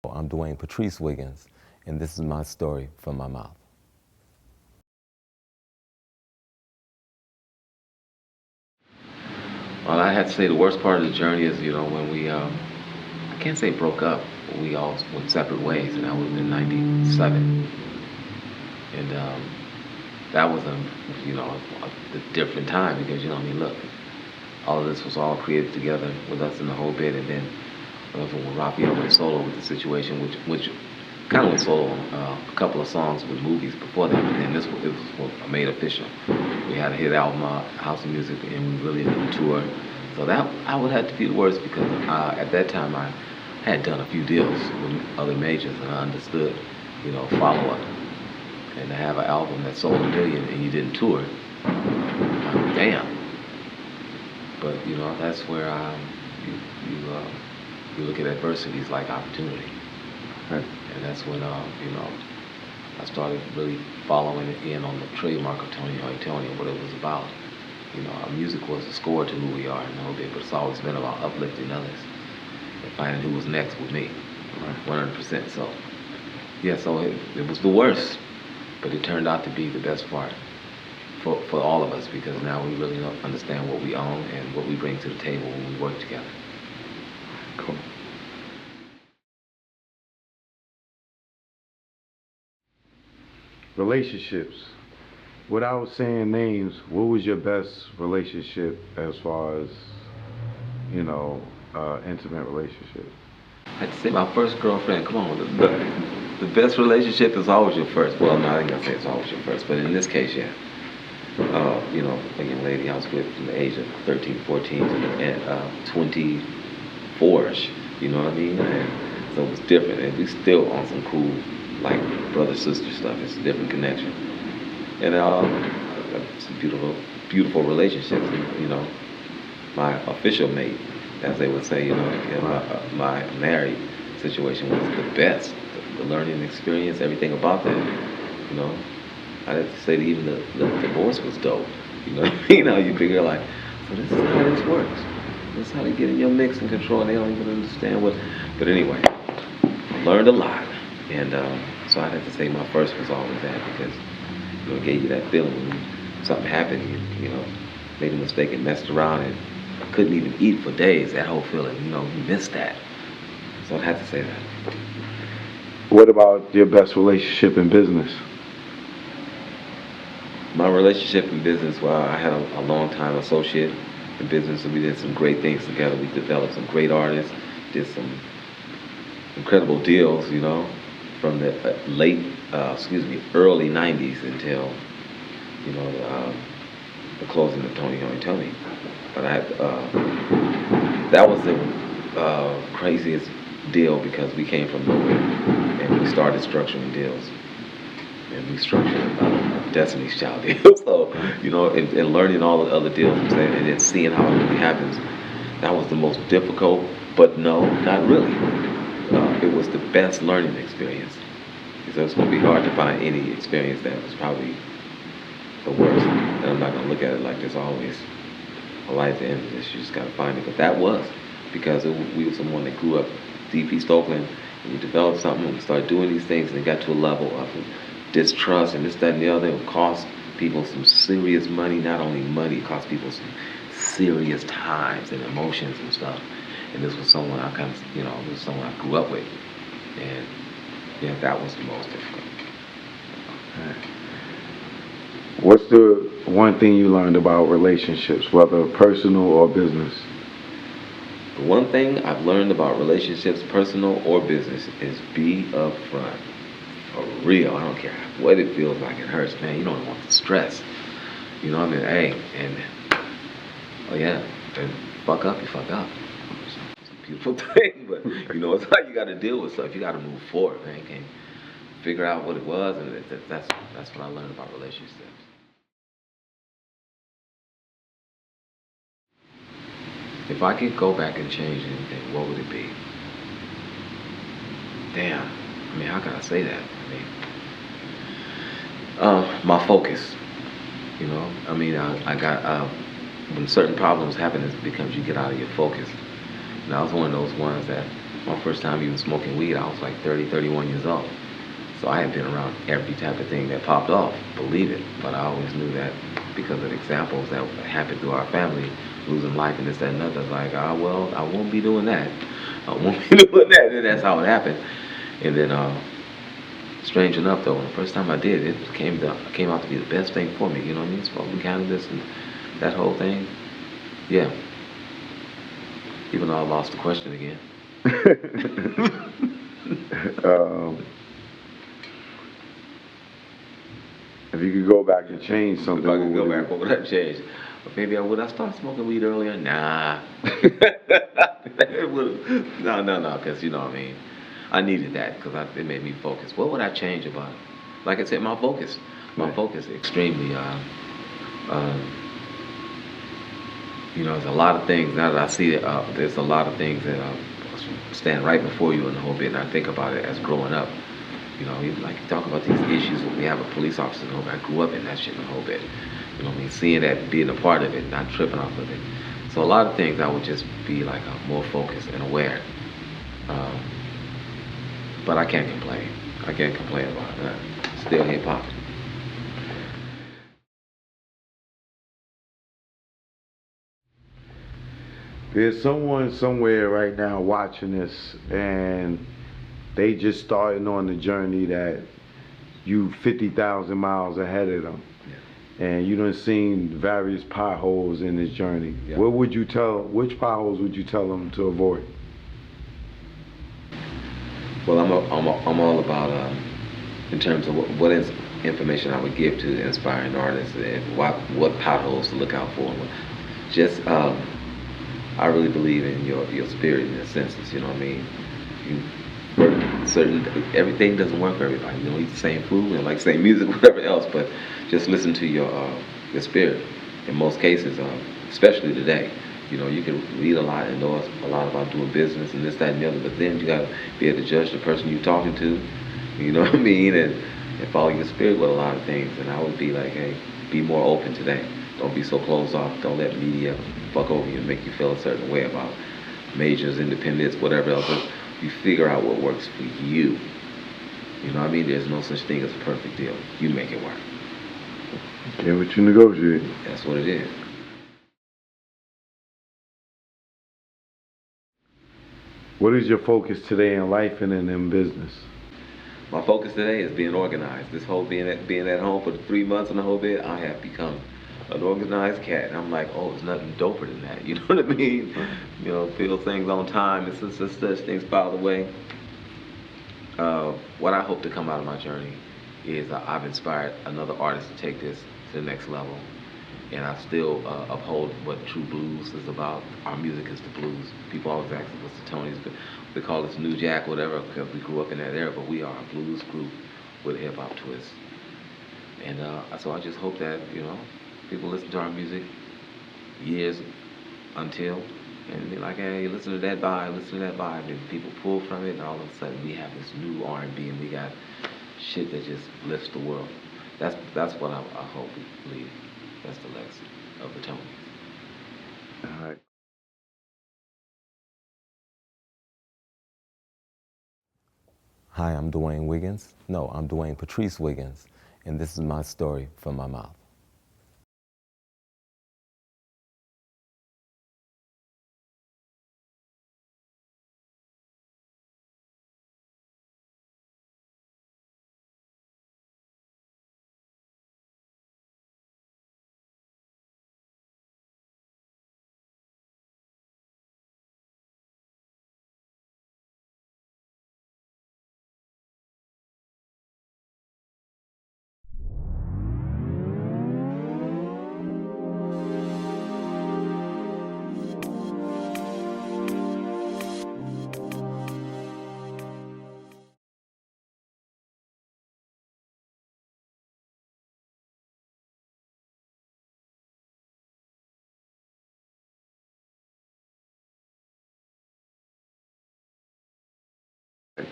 I'm Dwayne Patrice Wiggins, and this is my story from my mouth. Well, I had to say the worst part of the journey is, when we, I can't say broke up, but we all went separate ways, and that was in '97. And that was a different time because, look, all of this was all created together with us in the whole bit, and then when Raphael went solo with the situation, which kind of went solo on a couple of songs with movies before that, but then it was made official. We had a hit album, House of Music, and we really didn't tour. So that I would have to be the worst because at that time I had done a few deals with other majors and I understood, follow up. And to have an album that sold 1 million and you didn't tour, damn. But that's where you look at adversities like opportunity. Right. And that's when, I started really following in on the trademark of Toni and what it was about. Our music was a score to who we are in the whole bit, but it's always been about uplifting others and finding who was next with me, 100%. So, yeah, so it was the worst, but it turned out to be the best part for all of us because now we really understand what we own and what we bring to the table when we work together. Cool. Relationships. Without saying names, what was your best relationship as far as, intimate relationship? I'd say my first girlfriend, come on, the best relationship is always your first. Well, no, I ain't gonna say it's always your first, but in this case, yeah. A young lady I was with from the age of 13, 14 to 24-ish, you know what I mean? And so it was different, and we still on some cool, like, brother-sister stuff. It's a different connection. And it's a beautiful, beautiful relationship. And, my official mate, as they would say, my married situation was the best. The learning experience, everything about that, I'd have to say that even the divorce was dope. You figure like, so this is how this works. This is how they get in your mix and control, and they don't even understand what. But anyway, I learned a lot, and so I'd have to say my first was always that because it gave you that feeling when something happened, you made a mistake and messed around and couldn't even eat for days. That whole feeling, you missed that. So I'd have to say that. What about your best relationship in business? My relationship in business, well, I had a long-time associate in business, and we did some great things together. We developed some great artists, did some incredible deals, from the early '90s until, the closing of Toni. But that was the craziest deal because we came from nowhere and we started structuring deals. And we structured a Destiny's Child deal. So, and learning all the other deals and then seeing how it really happens, that was the most difficult, but no, not really. It was the best learning experience. So it's going to be hard to find any experience that was probably the worst. And I'm not going to look at it like there's always a light at the end of this. You just got to find it. But that was because we were someone that grew up deep East Oakland, and we developed something, and we started doing these things, and it got to a level of distrust and this, that, and the other. It would cost people some serious money. Not only money, it cost people some serious times and emotions and stuff. And this was someone I this was someone I grew up with. And yeah, that was the most difficult. What's the one thing you learned about relationships, whether personal or business? The one thing I've learned about relationships, personal or business, is be upfront. For real, I don't care what it feels like. It hurts, man. You don't want the stress. You know what I mean? Hey, and oh yeah, and fuck up, you fuck up. It's a beautiful thing, but it's how you got to deal with stuff. You got to move forward, man. You can't figure out what it was, and that's what I learned about relationships. If I could go back and change anything, what would it be? Damn. I mean, how can I say that? My focus. I got when certain problems happen, it becomes you get out of your focus. And I was one of those ones that My first time even smoking weed, I was like 30, 31 years old. So I had been around every type of thing that popped off, believe it. But I always knew that because of examples that happened through our family, losing life and this, that, and other. Like, well, I won't be doing that. I won't be doing that. And that's how it happened. And then, strange enough, though, the first time I did, it came out to be the best thing for me. You know what I mean? Smoking cannabis and that whole thing. Yeah. Even though I lost the question again. um, if you could go back and change something, If I could go back, what would I change? Or maybe would I start smoking weed earlier? Nah. No, because you know what I mean. I needed that because it made me focus. What would I change about it? Like I said, my focus. My focus extremely. There's a lot of things now that I see it. There's a lot of things that stand right before you in the whole bit, and I think about it as growing up. Like you talk about these issues when we have a police officer in the whole bit. I grew up in that shit in the whole bit. You know what I mean? Seeing that, being a part of it, not tripping off of it. So a lot of things I would just be like more focused and aware. Um, but I can't complain. I can't complain about that. Still hip hop. There's someone somewhere right now watching this, and they just starting on the journey that you 50,000 miles ahead of them. Yeah. And you done seen various potholes in this journey. Yeah. Which potholes would you tell them to avoid? Well, I'm all about in terms of what is information I would give to inspiring artists and what potholes to look out for. Just I really believe in your spirit and your senses. You know what I mean? You everything doesn't work for everybody. You don't eat the same food and like the same music, whatever else. But just listen to your spirit. In most cases, especially today, you can read a lot and know a lot about doing business and this, that, and the other. But then you gotta be able to judge the person you're talking to. You know what I mean? And follow your spirit with a lot of things. And I would be like, hey, be more open today. Don't be so closed off. Don't let media fuck over you and make you feel a certain way about majors, independents, whatever else. You figure out what works for you. You know what I mean? There's no such thing as a perfect deal. You make it work. Yeah, what you negotiate. That's what it is. What is your focus today in life and in business? My focus today is being organized. This whole being at home for the 3 months and the whole bit, I have become an organized cat. And I'm like, oh, there's nothing doper than that. You know what I mean? Feel things on time. It's just such things filed away. What I hope to come out of my journey is I've inspired another artist to take this to the next level. And I still uphold what true blues is about. Our music is the blues. People always ask us what's the Tonys, but they call us New Jack, whatever, because we grew up in that era. But we are a blues group with a hip hop twist. And so I just hope that people listen to our music years until and be like, hey, listen to that vibe, and people pull from it, and all of a sudden we have this new R&B, and we got shit that just lifts the world. That's what I hope we believe. That's the legacy of the Tonys. All right. Hi, I'm Dwayne Wiggins. No, I'm Dwayne Patrice Wiggins, and this is my story from my mouth.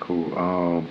Cool.